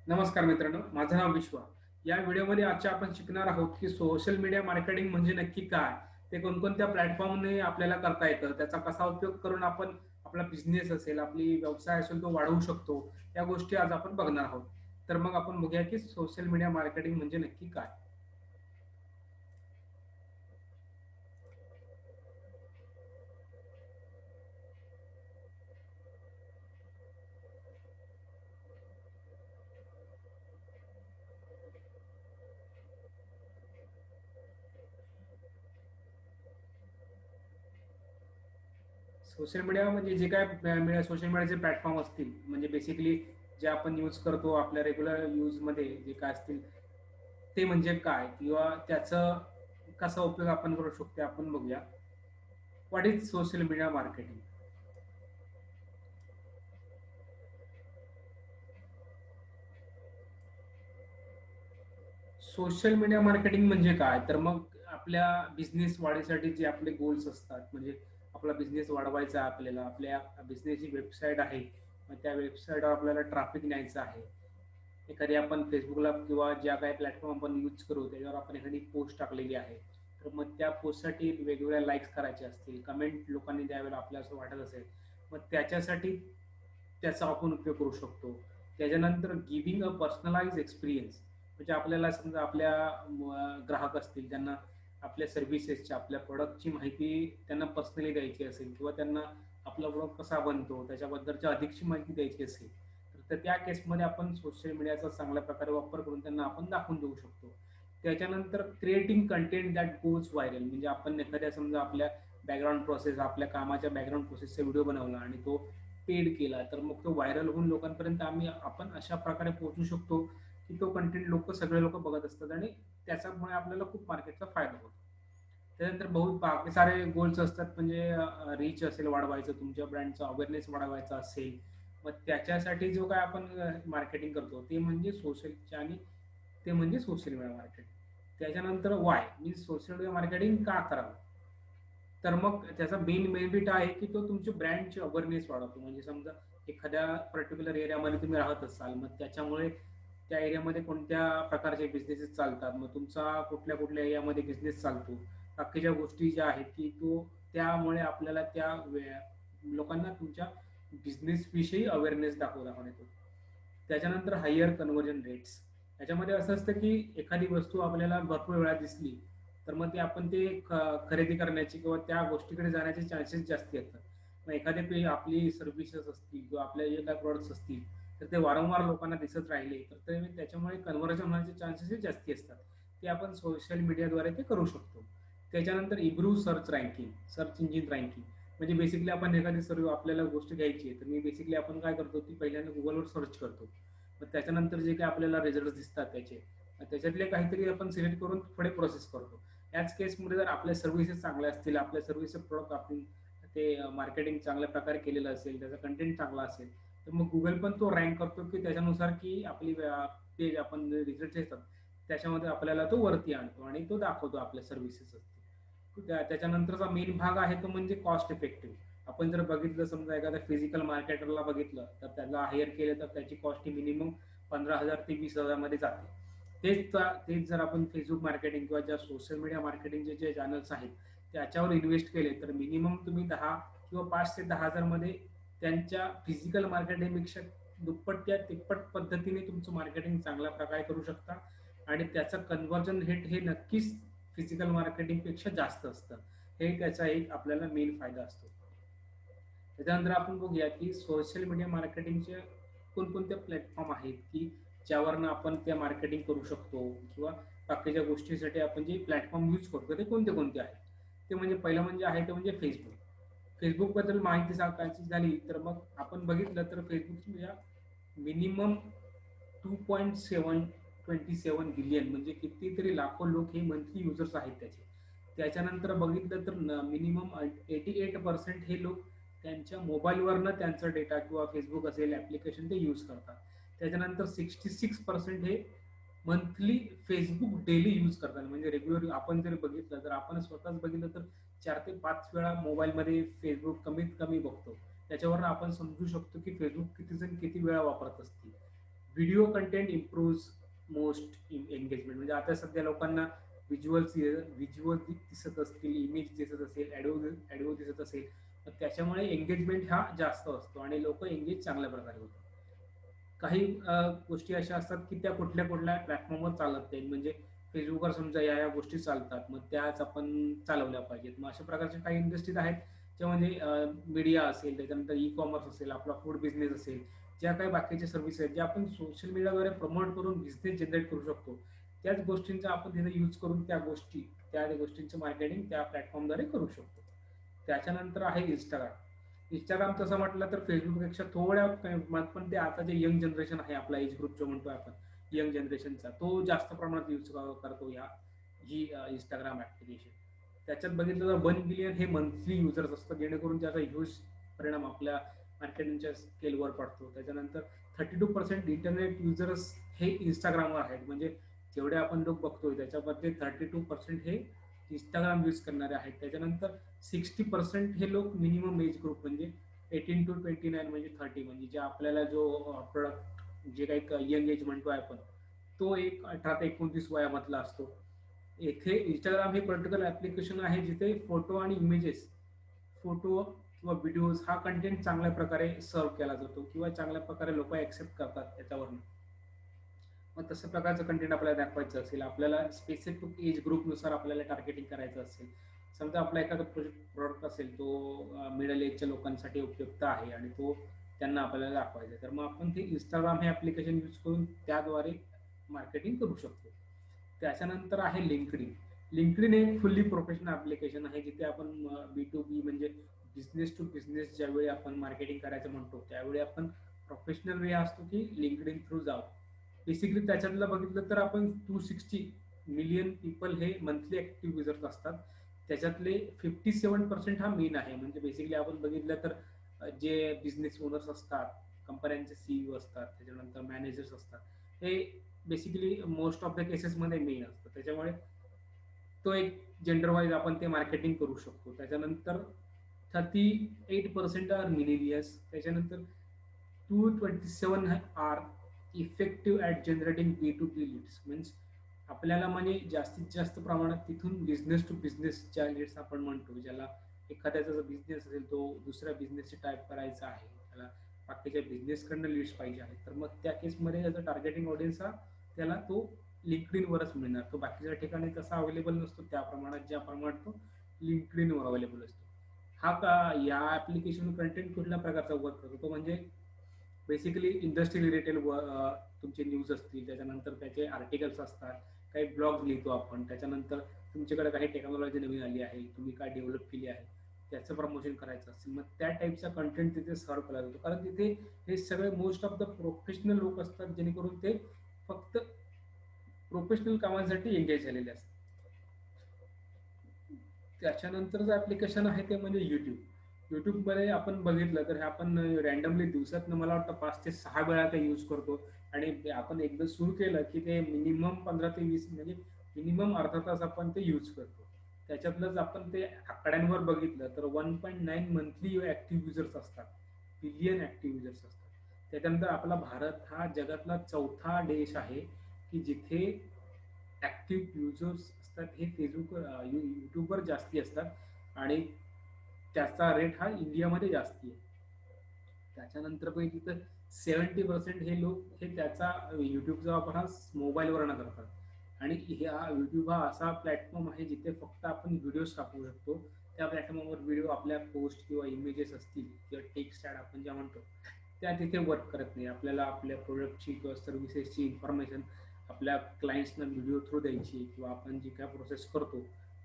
नमस्कार मित्रांनो, माझं नाव विश्वा. या व्हिडिओमध्ये आजच्या आपण शिकणार आहोत, की सोशल मीडिया मार्केटिंग म्हणजे नक्की काय? ते कोणकोणत्या प्लॅटफॉर्मने आपल्याला करता येतं? त्याचा कसा उपयोग करून आपण आपला बिझनेस असेल, आपली व्यवसाय असेल तो वाढवू शकतो? या गोष्टी आज आपण बघणार आहोत. तर मग आपण बघूया, की सोशल मीडिया मार्केटिंग म्हणजे नक्की काय? सोशल मीडिया म्हणजे जे काय सोशल मीडियाचे प्लॅटफॉर्म असतील, म्हणजे बेसिकली जे आपण यूज करतो आपल्या रेग्युलर यूजमध्ये जे काय असतील, ते म्हणजे काय? किंवा त्याचा कसा उपयोग आपण करू शकतो ते आपण बघूया. What is social media marketing? Social media marketing म्हणजे काय? तर मग आपल्या बिझनेस वाढीसाठी जे आपले गोल्स असतात, म्हणजे आपला बिझनेस वाढवायचा आहे आपल्याला, आपल्या बिझनेसची वेबसाईट आहे, मग त्या वेबसाईटवर आपल्याला ट्रॅफिक न्यायचं आहे. एखादी आपण Facebookला किंवा ज्या काही प्लॅटफॉर्म आपण यूज करू, त्याच्यावर आपण एखादी पोस्ट टाकलेली आहे. तर मग त्या पोस्टसाठी वेगवेगळ्या लाईक्स करायचे असतील, कमेंट लोकांनी द्यावेळेला आपल्याला असं वाटत असेल, मग त्याच्यासाठी त्याचा आपण उपयोग करू शकतो. त्याच्यानंतर गिव्हिंग अ पर्सनलाइज्ड एक्सपिरियन्स, म्हणजे आपल्याला समजा आपल्या ग्राहक असतील, त्यांना आपल्या सर्व्हिसेसच्या, आपल्या प्रॉडक्टची माहिती त्यांना पर्सनली द्यायची असेल किंवा त्यांना आपला प्रॉडक्ट कसा बनतो, त्याच्याबद्दलची अधिकची माहिती द्यायची असेल, तर त्या केसमध्ये आपण सोशल मीडियाचा चांगल्या प्रकारे वापर करून त्यांना आपण दाखवून देऊ शकतो. त्याच्यानंतर creating content that goes viral, म्हणजे आपण एखाद्या समजा आपल्या बॅकग्राऊंड प्रोसेस, आपल्या कामाच्या बॅकग्राऊंड प्रोसेसचा व्हिडिओ बनवला आणि तो पेड केला, तर मग तो व्हायरल होऊन लोकांपर्यंत आपण अशा प्रकारे पोहोचू शकतो, की तो कंटेंट सगळे लोक बघत असतात आणि त्याच्यामुळे आपल्याला खूप मार्केटचा फायदा होतो. त्यानंतर बहुत बाकी सारे गोल्स असतात, म्हणजे रीच असेल वाढवायचं, तुमच्या ब्रँडचा अवेअरनेस वाढवायचा असेल, मग त्याच्यासाठी जो काय आपण मार्केटिंग करतो ते म्हणजे सोशलचे, आणि ते म्हणजे सोशल मीडिया मार्केटिंग. त्याच्यानंतर Y means social media marketing का करावं? तर मग त्याचा मेन बेनिफिट आहे, की तो तुमच्या ब्रँडची अवेअरनेस वाढवतो. म्हणजे समजा एखाद्या पर्टिक्युलर एरियामध्ये तुम्ही राहत असाल, मग त्याच्यामुळे त्या एरियामध्ये कोणत्या प्रकारचे बिझनेसेस चालतात, मग तुमचा कुठल्या कुठल्या एरियामध्ये बिझनेस चालतो, बाकीच्या गोष्टी ज्या आहेत की त्यामुळे आपल्याला लोकांना तुमच्या बिझनेस विषयी अवेअरनेस दाखवण्यात येतो. त्याच्यानंतर हायर कन्व्हर्जन रेट्स, याच्यामध्ये असं असतं की एखादी वस्तू आपल्याला भरपूर वेळा दिसली, तर मग खरेदी करण्याची किंवा त्या गोष्टीकडे जाण्याचे चान्सेस जास्ती असतात. मग आपली सर्व्हिसेस असतील किंवा आपले जे काही प्रोडक्ट्स असतील, तर ते वारंवार लोकांना दिसत राहिले, तर त्याच्यामुळे कन्व्हर्जन होण्याचे चान्सेस जास्ती असतात. ते आपण सोशल मीडियाद्वारे ते करू शकतो. त्याच्यानंतर improve search ranking, search engine ranking, म्हणजे बेसिकली आपण एखादी सर्व आपल्याला गोष्ट घ्यायची आहे, तर मी बेसिकली आपण काय करतो, ती पहिल्यांदा गुगलवर सर्च करतो. मग त्याच्यानंतर जे काही आपल्याला रिझल्ट दिसतात त्याच्यातले काहीतरी आपण सिलेक्ट करून पुढे प्रोसेस करतो. याच केसमध्ये जर आपल्या सर्व्हिसेस चांगल्या असतील, आपल्या सर्व्हिसेस प्रोडक्ट आपण ते मार्केटिंग चांगल्या प्रकारे केलेलं असेल, त्याचा कंटेंट चांगला असेल, तर मग गुगल पण तो रँक करतो, की त्याच्यानुसार की ते आपण रिझल्ट येतात त्याच्यामध्ये आपल्याला तो वरती आणतो आणि तो दाखवतो आपल्या सर्व्हिसेस असतील. त्याच्यानंतरचा मेन भाग आहे तो म्हणजे कॉस्ट इफेक्टिव्ह. आपण जर बघितलं, समजा एखाद्या फिजिकल मार्केटरला बघितलं, तर त्याला हायर केलं तर त्याची कॉस्ट ही मिनिमम 15,000 ते 20,000 मध्ये जाते. तेच जर आपण फेसबुक मार्केटिंग किंवा ज्या सोशल मीडिया मार्केटिंगचे जे चॅनल्स आहेत त्याच्यावर इन्व्हेस्ट केले, तर मिनिमम तुम्ही 10 किंवा 5 ते 10,000 मध्ये त्यांच्या फिजिकल मार्केटिंगपेक्षा दुप्पट या तिप्पट पद्धतीने तुमचं मार्केटिंग चांगल्या प्रकारे करू शकता, आणि त्याचं कन्व्हर्जन रेट हे नक्कीच फिजिकल मार्केटिंगपेक्षा जास्त असतं. हे त्याचा एक आपल्याला मेन फायदा असतो. त्याच्यानंतर आपण बघूया की सोशल मीडिया मार्केटिंगचे कोणकोणते प्लॅटफॉर्म आहेत, की ज्यावरनं आपण त्या मार्केटिंग करू शकतो, किंवा बाकीच्या गोष्टीसाठी आपण जे प्लॅटफॉर्म यूज करतो ते कोणते कोणते आहेत. ते म्हणजे पहिलं म्हणजे आहे ते म्हणजे फेसबुक. फेसबुकबद्दल माहिती सांगायची झाली, तर मग आपण बघितलं तर फेसबुकच्या मिनिमम 2.727 बिलियन, म्हणजे कितीतरी लाखो लोक हे मंथली युजर्स आहेत त्याचे. त्याच्यानंतर बघितलं तर मिनिमम 88% हे लोक त्यांच्या मोबाईलवरनं त्यांचा डेटा किंवा फेसबुक असेल ॲप्लिकेशन ते यूज करतात. त्याच्यानंतर 66% हे मंथली फेसबुक डेली यूज करतात, म्हणजे रेग्युलर आपण जर बघितलं, तर आपण स्वतःच बघितलं तर 4 ते 5 वेळा मोबाईलमध्ये फेसबुक कमीत कमी बघतो. त्याच्यावरून आपण समजू शकतो की फेसबुक किती जण किती वेळा वापरत असतील. Video content improves most engagement. म्हणजे आता सध्या लोकांना व्हिज्युअल दिसत असतील, इमेज दिसत असेल, ॲडो दिसत असेल, तर त्याच्यामुळे एंगेजमेंट हा जास्त असतो आणि लोक एंगेज चांगल्या प्रकारे होतात. काही गोष्टी अशा असतात की त्या कुठल्या कुठल्या प्लॅटफॉर्मवर चालत नाही. म्हणजे फेसबुकवर समजा या गोष्टी चालतात, मग त्याच आपण चालवल्या पाहिजेत. मग अशा प्रकारच्या काही इंडस्ट्रीज आहेत ज्यामध्ये मीडिया असेल, त्याच्यानंतर ई कॉमर्स असेल, आपला फूड बिझनेस असेल, ज्या काही बाकीच्या सर्व्हिस आहेत ज्या आपण सोशल मीडियाद्वारे प्रमोट करून बिझनेस जनरेट करू शकतो, त्याच गोष्टींचा आपण तिथे यूज करून त्या गोष्टींचं मार्केटिंग त्या प्लॅटफॉर्मद्वारे करू शकतो. त्याच्यानंतर आहे इंस्टाग्राम. इंस्टाग्राम तसं म्हटलं तर फेसबुकपेक्षा थोड्या प्रमाणात, पण ते आता जे यंग जनरेशन आहे, आपला एज ग्रुप जो म्हणतो आपण यंग जनरेशनचा, तो जास्त प्रमाणात यूज करतो ही इंस्टाग्राम ऍप्लिकेशन. त्याच्यात बघितलं तर 1 बिलियन हे मंथली युजर्स असतात, जेणेकरून त्याचा ह्यूज परिणाम आपल्या मार्केटिंगच्या स्केलवर पडतो. त्याच्यानंतर 32% इंटरनेट युजर्स हे इंस्टाग्रामवर आहेत. म्हणजे जेवढे आपण लोक बघतोय त्याच्यामध्ये 32% हे इंस्टाग्राम यूज करणारे आहेत. त्याच्यानंतर 60% हे लोक मिनिमम एज ग्रुप, म्हणजे 18 to 29 म्हणजे 30, म्हणजे जे आपल्याला जो प्रोडक्ट जे काही यंग एज म्हणतोय आपण, तो एक 18 ते 29 वयामधला असतो. येथे इंस्टाग्राम हे पर्टिक्युलर ऍप्लिकेशन आहे जिथे फोटो आणि इमेजेस, फोटो किंवा व्हिडिओज हा कंटेंट चांगल्या प्रकारे सर्व केला जातो किंवा चांगल्या प्रकारे लोक ऍक्सेप्ट करतात त्याच्यावरून. मग तसं प्रकारचं कंटेंट आपल्याला दाखवायचं असेल, आपल्याला स्पेसिफिक एज ग्रुपनुसार आपल्याला टार्गेटिंग करायचं असेल, समजा आपला एखादा प्रोडक्ट असेल तो मिडल एजच्या लोकांसाठी उपयुक्त आहे आणि तो त्यांना आपल्याला दाखवायचा आहे, तर मग आपण ते इंस्टाग्राम हे ऍप्लिकेशन यूज करून त्याद्वारे मार्केटिंग करू शकतो. त्याच्यानंतर आहे लिंक्डइन. लिंक्डइन एक फुल्ली प्रोफेशनल ऍप्लिकेशन आहे जिथे आपण B2B म्हणजे बिझनेस टू बिझनेस ज्यावेळी आपण मार्केटिंग करायचं म्हणतो त्यावेळी आपण प्रोफेशनल वे असतो की लिंक्डइन थ्रू जावं. बेसिकली त्याच्यातलं बघितलं तर आपण 260 मिलियन पीपल हे मंथली ऍक्टिव्ह युजर्स असतात. त्याच्यातले 57% हा मेन आहे. म्हणजे बेसिकली आपण बघितलं तर जे बिझनेस ओनर्स असतात, कंपन्यांचे CEO असतात, त्याच्यानंतर मॅनेजर्स असतात, हे बेसिकली मोस्ट ऑफ द केसेसमध्ये मेन असतं. त्याच्यामुळे तो एक जेंडर वाईज आपण ते मार्केटिंग करू शकतो. त्याच्यानंतर 38% आर मिलेनियस. त्याच्यानंतर 227 are effective at generating B2B leads. Means आपल्याला म्हणजे जास्तीत जास्त प्रमाणात तिथून बिझनेस टू बिझनेसच्या लीड्स आपण म्हणतो, ज्याला एखाद्याचा जर बिझनेस असेल तो दुसऱ्या बिझनेसची टाईप करायचा आहे, त्याला बाकीच्या बिझनेसकडनं लीड्स पाहिजे आहेत, तर मग त्या केसमध्ये त्याचा टार्गेटिंग ऑडियन्स हा त्याला तो लिंक्डइनवरच मिळणार. तो बाकीच्या ठिकाणी तसा अवेलेबल नसतो त्या प्रमाणात, ज्या प्रमाणात तो लिंक्डइनवर अवेलेबल असतो. हा का या ऍप्लिकेशन कंटेंट कुठल्या प्रकारचा वर्क करतो, तो म्हणजे बेसिकली इंडस्ट्री रिलेटेड तुमचे न्यूज असतील, त्याच्यानंतर त्याचे आर्टिकल्स असतात, काही ब्लॉग लिहितो आपण, त्याच्यानंतर तुमच्याकडे काही टेक्नॉलॉजी नवीन आली आहे, तुम्ही काय डेव्हलप केली आहे, त्याचं प्रमोशन करायचं असेल, मग त्या टाईपचा कंटेंट तिथे सर्व केला जातो. कारण तिथे हे सगळे मोस्ट ऑफ द प्रोफेशनल लोक असतात, जेणेकरून ते फक्त प्रोफेशनल कामांसाठी एंगेज झालेले असतात. त्याच्यानंतरचं ऍप्लिकेशन आहे ते म्हणजे युट्यूब. युट्यूबमध्ये आपण बघितलं तर हे आपण रँडमली दिवसातनं मला वाटतं 5 ते 6 वेळा ते यूज करतो. आणि आपण एकदा सुरू केलं की ते मिनिमम 15 ते 20, म्हणजे मिनिमम अर्धा तास आपण ते यूज करतो. त्याच्यातलंच आपण ते आकड्यांवर बघितलं तर 1.9 मंथली ऍक्टिव्ह युजर्स असतात, बिलियन ऍक्टिव्ह युजर्स असतात. त्याच्यानंतर आपला भारत हा जगातला 4था देश आहे की जिथे ऍक्टिव्ह युजर्स असतात हे युट्यूबवर जास्ती असतात आणि त्याचा रेट हा इंडियामध्ये जास्ती आहे. त्याच्यानंतर पैकी तर 70% हे लोक हे त्याचा युट्यूबचा वापर हा मोबाईलवरनं करतात. आणि हा युट्यूब हा असा प्लॅटफॉर्म आहे जिथे फक्त आपण व्हिडिओज टाकू शकतो. त्या प्लॅटफॉर्मवर व्हिडिओ आपल्या पोस्ट किंवा इमेजेस असतील किंवा टेक्स्ट ॲड आपण ज्या म्हणतो त्या तिथे वर्क करत नाही. आपल्याला आपल्या प्रोडक्टची किंवा सर्व्हिसेसची इन्फॉर्मेशन आपल्या क्लायंट्सना व्हिडिओ थ्रू द्यायची किंवा आपण जी काय प्रोसेस करतो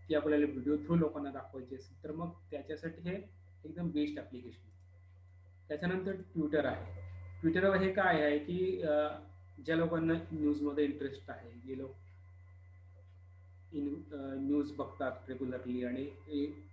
ती आपल्याला व्हिडिओ थ्रू लोकांना दाखवायची असेल तर मग त्याच्यासाठी हे एकदम बेस्ट ॲप्लिकेशन. त्याच्यानंतर ट्विटर आहे. ट्विटरवर हे काय आहे की ज्या लोकांना न्यूजमध्ये इंटरेस्ट आहे, जे लोक न्यूज बघतात रेग्युलरली आणि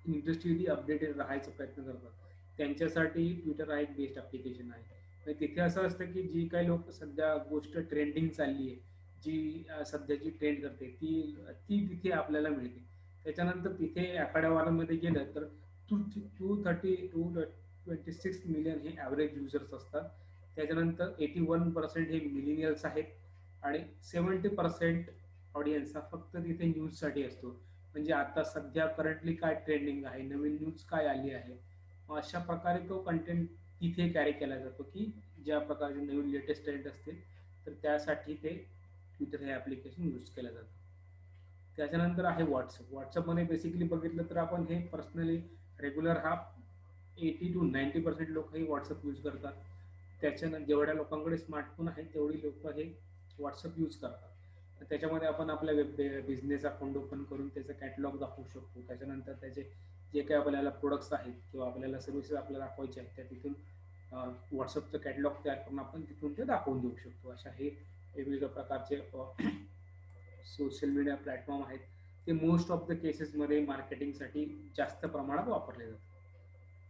इंडस्ट्रीली अपडेटेड राहायचा प्रयत्न करतात, त्यांच्यासाठी ट्विटर हा एक बेस्ट ॲप्लिकेशन आहे. म्हणजे तिथे असं असतं की जी काही लोक सध्या गोष्ट ट्रेंडिंग चालली आहे, जी सध्याची ट्रेंड करते ती ती तिथे आपल्याला मिळते. त्याच्यानंतर तिथे आकड्यावारांमध्ये गेलं तर 226 मिलियन हे ॲव्हरेज युजर्स असतात. त्याच्यानंतर 81% हे मिलेनियल्स आहेत आणि 70% ऑडियन्स हा फक्त तिथे न्यूजसाठी असतो. म्हणजे आता सध्या करंटली काय ट्रेंडिंग आहे, नवीन न्यूज काय आली आहे, मग अशा प्रकारे तो कंटेंट तिथे कॅरी केला जातो, की ज्या प्रकारचे नवीन लेटेस्ट ट्रेंड असतील तर त्यासाठी ते ट्विटर हे ॲप्लिकेशन यूज केलं जातं. त्याच्यानंतर आहे व्हॉट्सअप. व्हॉट्सअपमध्ये बेसिकली बघितलं तर आपण हे पर्सनली रेग्युलर हा 80 to 90% लोक हे व्हॉट्सअप यूज करतात. त्याच्यानंतर जेवढ्या लोकांकडे स्मार्टफोन आहे तेवढी लोक हे व्हॉट्सअप यूज करतात. तर त्याच्यामध्ये आपण आपल्या बिझनेस अकाउंट ओपन करून त्याचं कॅटलॉग दाखवू शकतो. त्याच्यानंतर त्याचे जे काही आपल्याला प्रोडक्ट्स आहेत किंवा आपल्याला सर्व्हिसेस आपल्याला दाखवायचे आहेत त्या तिथून व्हॉट्सअपचं कॅटलॉग तयार करून आपण तिथून ते दाखवून देऊ शकतो. अशा हे वेगवेगळ्या प्रकारचे सोशल मीडिया प्लॅटफॉर्म आहेत. ते मोस्ट ऑफ द केसेसमध्ये मार्केटिंगसाठी जास्त प्रमाणात वापरले जातात.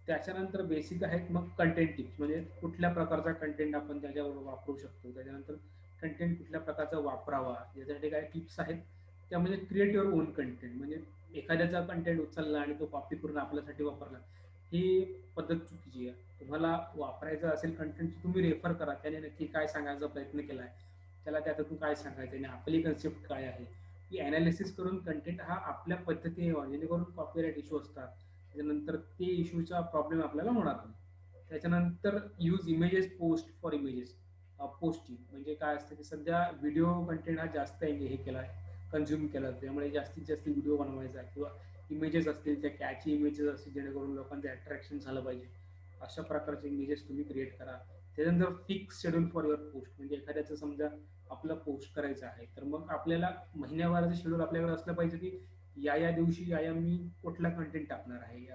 त्याच्यानंतर बेसिक आहेत मग कंटेंट टिप्स, म्हणजे कुठल्या प्रकारचा कंटेंट आपण त्याच्यावर वापरू शकतो. त्याच्यानंतर कंटेंट कुठल्या प्रकारचा वापरावा यासाठी काय टिप्स आहेत. त्या म्हणजे क्रिएट युअर ओन कंटेंट, म्हणजे एखाद्याचा कंटेंट उचलला आणि तो कॉपी करून आपल्यासाठी वापरला, ही पद्धत चुकीची आहे. तुम्हाला वापरायचं असेल कंटेंट तुम्ही रेफर करा, त्याने नक्की काय सांगायचा प्रयत्न केला आहे, त्याला त्यातून काय सांगायचं आणि आपली कन्सेप्ट काय आहे, ही ॲनालिसिस करून कंटेंट हा आपल्या पद्धतीने व्हावा, जेणेकरून कॉपीराईट इश्यू असतात त्याच्यानंतर ते इश्यूचा प्रॉब्लेम आपल्याला होणार नाही. त्याच्यानंतर use images post for images posting, म्हणजे काय असतं की सध्या व्हिडिओ कंटेंट हा जास्त हे केला आहे, कन्झ्युम केला जातो. त्यामुळे जास्तीत जास्त व्हिडिओ बनवायचा किंवा इमेजेस असतील त्या कॅची इमेजेस असतील जेणेकरून लोकांचं अट्रॅक्शन झालं पाहिजे, अशा प्रकारचे इमेजेस तुम्ही क्रिएट करा. त्याच्यानंतर fix schedule for your post, म्हणजे एखाद्याचं समजा आपलं पोस्ट करायचं आहे तर मग आपल्याला महिन्याभराचं शेड्यूल आपल्याकडे असलं पाहिजे की या दिवशी मी कुठला कंटेंट टाकणार आहे.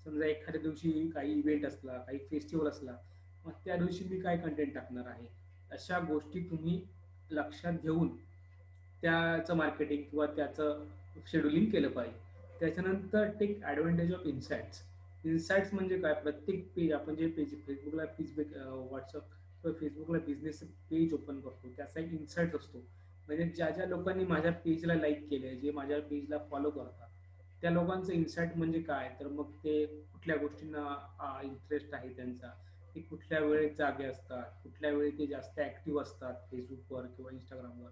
समजा एखाद्या दिवशी काही इव्हेंट असला, काही फेस्टिवल असला, मग त्या दिवशी मी काय कंटेंट टाकणार आहे. अशा गोष्टी तुम्ही लक्षात घेऊन त्याचं मार्केटिंग किंवा त्याचं शेड्यूलिंग केलं पाहिजे. त्याच्यानंतर take advantage of insights. Insights म्हणजे काय, प्रत्येक पेज आपण जे पेज फेसबुकला व्हॉट्सअप किंवा फेसबुकला बिझनेस पेज ओपन करतो त्याचा एक इन्साइट असतो. म्हणजे ज्या लोकांनी माझ्या पेजला लाईक केले, जे माझ्या पेजला फॉलो करतात, त्या लोकांचं इन्साइट म्हणजे काय, तर मग ते कुठल्या गोष्टींना इंटरेस्ट आहे त्यांचा, ते कुठल्या वेळेत जागे असतात, कुठल्या वेळी ते जास्त ॲक्टिव्ह असतात फेसबुकवर किंवा इंस्टाग्रामवर,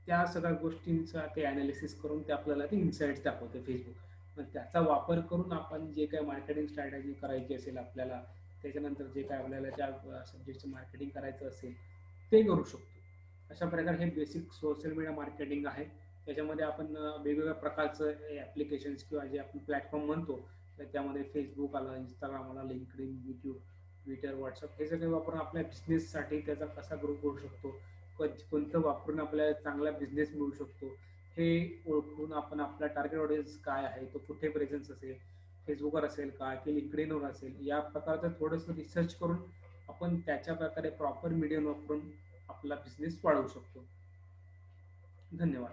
त्या सगळ्या गोष्टींचा ते ॲनालिसिस करून ते आपल्याला ते इन्साइट्स दाखवते फेसबुक. मग त्याचा वापर करून आपण जे काही मार्केटिंग स्ट्रॅटेजी करायची असेल आपल्याला, त्याच्यानंतर जे काय आपल्याला त्या सब्जेक्टचं मार्केटिंग करायचं असेल ते करू शकतो. अशा प्रकारे हे बेसिक सोशल मीडिया मार्केटिंग आहे. त्याच्यामध्ये आपण वेगवेगळ्या प्रकारचं ॲप्लिकेशन्स किंवा जे आपण प्लॅटफॉर्म म्हणतो, तर त्यामध्ये फेसबुक आलं, इंस्टाग्राम आला, लिंक्डइन, यूट्यूब, ट्विटर, व्हॉट्सअप हे सगळे वापरून आपल्या बिझनेससाठी त्याचा कसा ग्रो करू शकतो, कोणतं वापरून आपल्याला चांगला बिझनेस मिळू शकतो, हे ओळखून आपण आपला टार्गेट ऑडियन्स काय आहे, तो कुठे प्रेझेन्स असेल, फेसबुकवर असेल का की लिंक्डइनवर असेल, या प्रकारचं थोडंसं रिसर्च करून आपण त्याच्या प्रकारे प्रॉपर मीडियम वापरून आपला बिझनेस वाढवू शकतो. धन्यवाद.